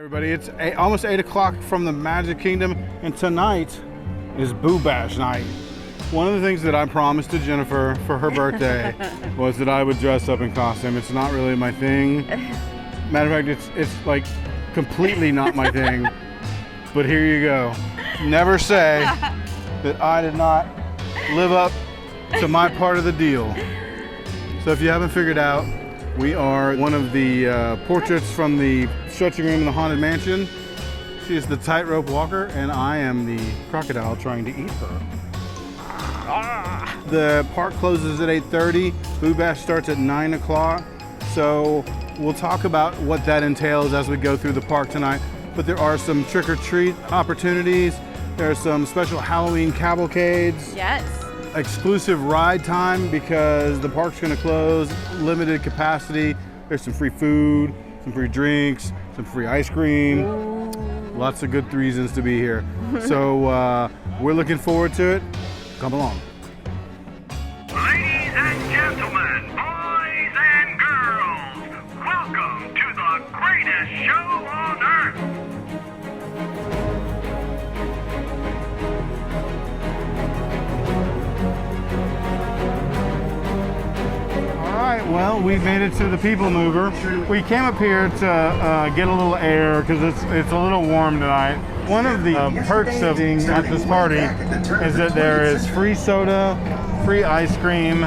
Everybody, it's almost 8 o'clock from the Magic Kingdom, and tonight is Boo Bash night. One of the things that I promised to Jennifer for her birthday was that I would dress up in costume. It's not really my thing. Matter of fact, it's like completely not my thing. But here you go. Never say that I did not live up to my part of the deal. So if you haven't figured out, we are one of the portraits from the stretching room in the Haunted Mansion. She is the tightrope walker, and I am the crocodile trying to eat her. The park closes at 8:30. Boo Bash starts at 9 o'clock. So we'll talk about what that entails as we go through the park tonight. But there are some trick-or-treat opportunities. There are some special Halloween cavalcades. Yes. Exclusive ride time because the park's gonna close, limited capacity. There's some free food, some free drinks, some free ice cream. Ooh. Lots of good reasons to be here. So we're looking forward to it. Come along. Ladies and gentlemen, boys and girls, welcome to the greatest show on earth. All right, well, we made it to the People Mover. We came up here to get a little air because it's a little warm tonight. One of the perks of being at this party is that there is free soda, free ice cream,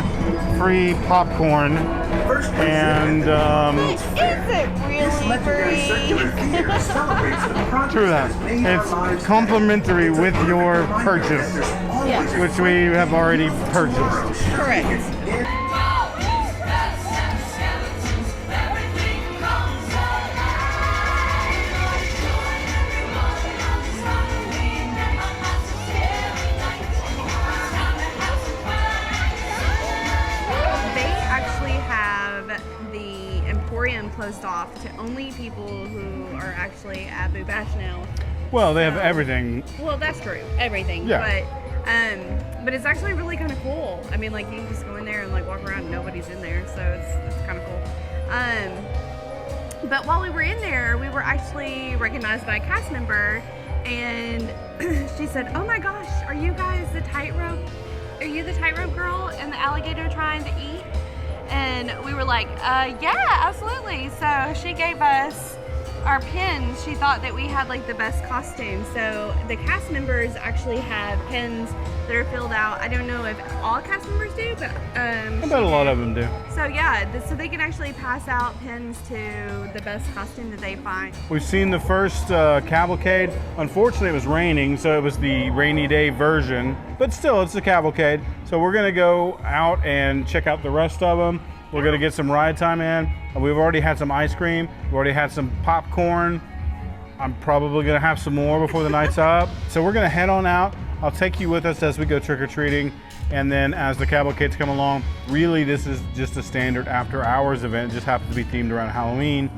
free popcorn, and Is it really free? true that. It's complimentary with your purchase, Yes. which we have already purchased. Correct. Closed off to only people who are actually at Boo Bash now. Well, they have everything. Well, that's true, everything. Yeah. But it's actually really kind of cool. I mean, like you can just go in there and like walk around and nobody's in there, so it's kind of cool. But while we were in there, we were actually recognized by a cast member, and she said, "Oh my gosh, are you guys the tightrope? Are you the tightrope girl and the alligator trying to eat?" And we were like, yeah, absolutely. So she gave us our pins. She thought that we had like the best costume. So the cast members actually have pins that are filled out. I don't know if all cast members do, but I bet a lot of them do. So yeah, so they can actually pass out pins to the best costume that they find. We've seen the first cavalcade. Unfortunately, it was raining, so it was the rainy day version. But still, it's a cavalcade. So we're gonna go out and check out the rest of them. We're gonna get some ride time in. We've already had some ice cream. We've already had some popcorn. I'm probably gonna have some more before the night's up. So we're gonna head on out. I'll take you with us as we go trick-or-treating. And then as the cavalcades come along, really this is just a standard after hours event. It just happens to be themed around Halloween.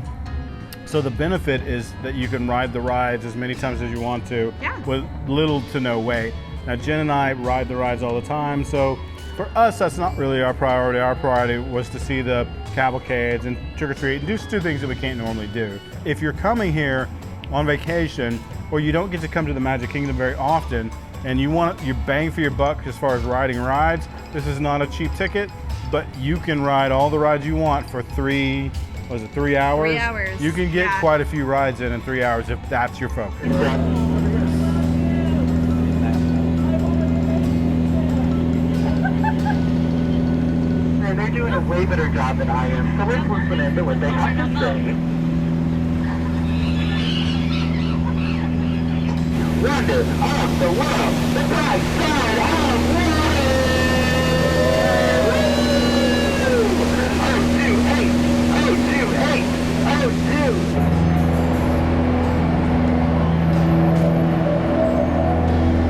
So the benefit is that you can ride the rides as many times as you want to with little to no wait. Now Jen and I ride the rides all the time, so for us that's not really our priority. Our priority was to see the cavalcades and trick-or-treat and just do things that we can't normally do. If you're coming here on vacation or you don't get to come to the Magic Kingdom very often and you want your bang for your buck as far as riding rides, this is not a cheap ticket, but you can ride all the rides you want for 3 hours? 3 hours. You can get quite a few rides in 3 hours if that's your focus. And they're doing a way better job than I am, so let's listen to what they have to say. Wonder of the world, the bright side of water!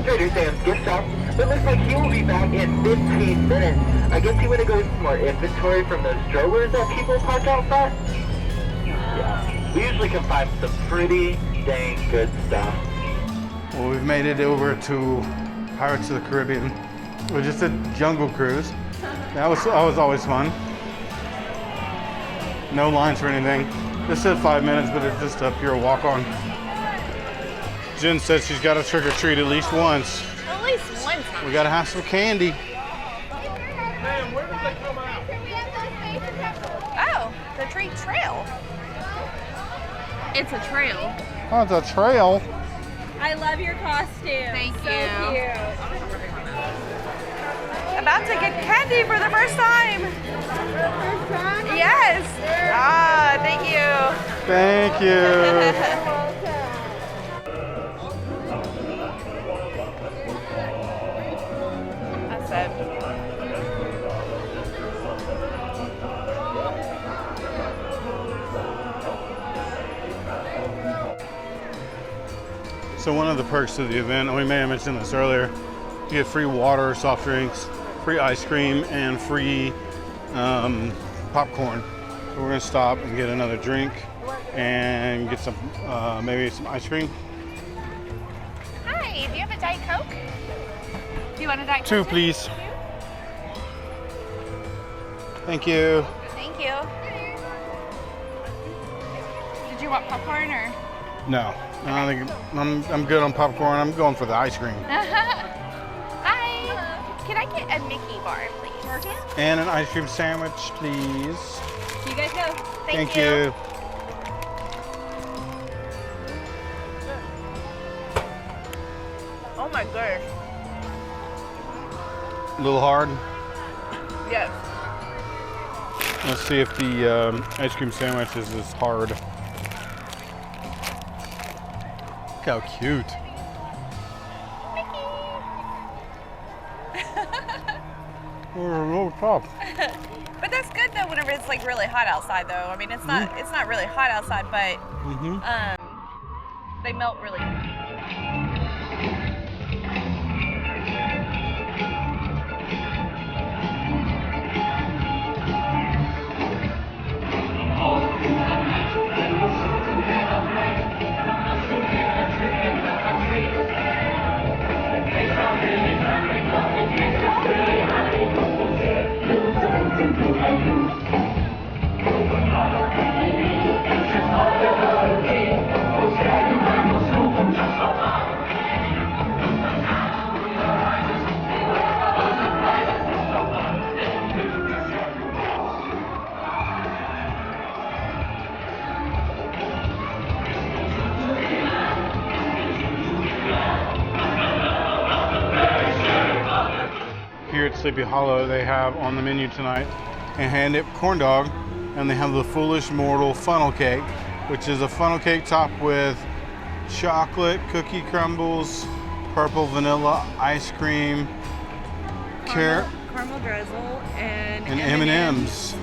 Trader Sam's gift shop. It looks like he will be back in 15 minutes. I guess he went to go get some more inventory from those strollers that people park outside. Yeah, we usually can find some pretty dang good stuff. Well, we've made it over to Pirates of the Caribbean. We just did Jungle Cruise. That was always fun. No lines or anything. This said 5 minutes, but it's just a pure walk-on. Jen said she's got to trick or treat at least once. At least one time. We got to have some candy. Oh, the treat trail. It's a trail. Oh, it's a trail. I love your costume. Thank so you. Cute. About to get candy for the first time. Yes. Ah, thank you. Thank you. That's it. So one of the perks of the event, and we may have mentioned this earlier, you get free water, soft drinks, free ice cream, and free popcorn. So we're gonna stop and get another drink and get some, maybe some ice cream. Hi, do you have a Diet Coke? Do you want a Diet Coke? 2, please. Thank you. Thank you. Did you want popcorn or? No, I think I'm good on popcorn. I'm going for the ice cream. Hi. Can I get a Mickey bar, please? And an ice cream sandwich, please. You guys go. Thank you. you. Oh my gosh. A little hard. Yes. Let's see if the ice cream sandwich is as hard. Look how cute. Oh, a little tough. But that's good though whenever it's like really hot outside though. I mean it's not really hot outside, but they melt really quick. Here at Sleepy Hollow, they have on the menu tonight a hand-dipped corn dog, and they have the Foolish Mortal funnel cake, which is a funnel cake topped with chocolate, cookie crumbles, purple vanilla ice cream, Caramel drizzle and M&Ms.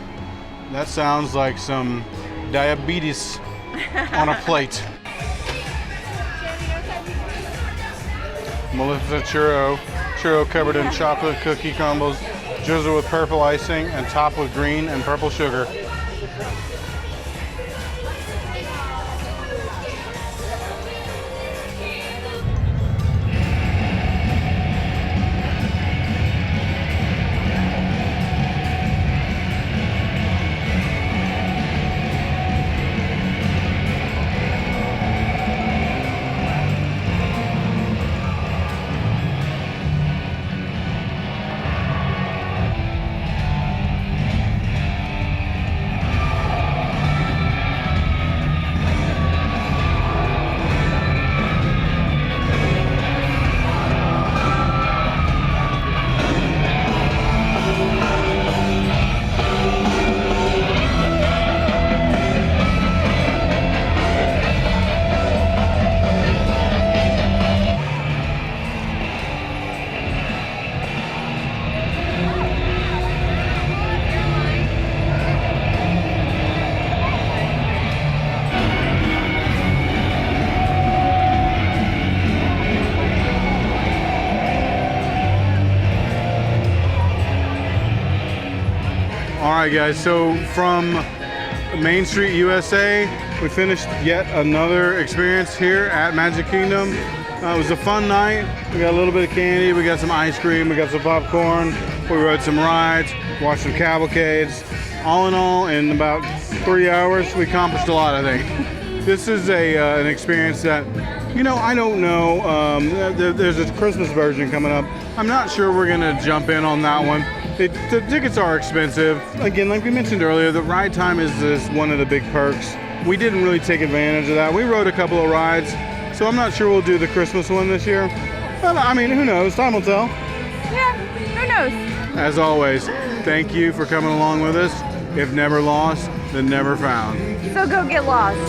That sounds like some diabetes on a plate. Maleficent churro covered in chocolate cookie crumbles, drizzled with purple icing and topped with green and purple sugar. Alright guys, so from Main Street, USA, we finished yet another experience here at Magic Kingdom. It was a fun night. We got a little bit of candy, we got some ice cream, we got some popcorn, we rode some rides, watched some cavalcades. All in all, in about 3 hours, we accomplished a lot, I think. This is an experience that, you know, I don't know. There's a Christmas version coming up. I'm not sure we're gonna jump in on that one. The tickets are expensive. Again, like we mentioned earlier, the ride time is one of the big perks. We didn't really take advantage of that. We rode a couple of rides, so I'm not sure we'll do the Christmas one this year. But I mean, who knows? Time will tell. Yeah, who knows? As always, thank you for coming along with us. If never lost, then never found. So go get lost.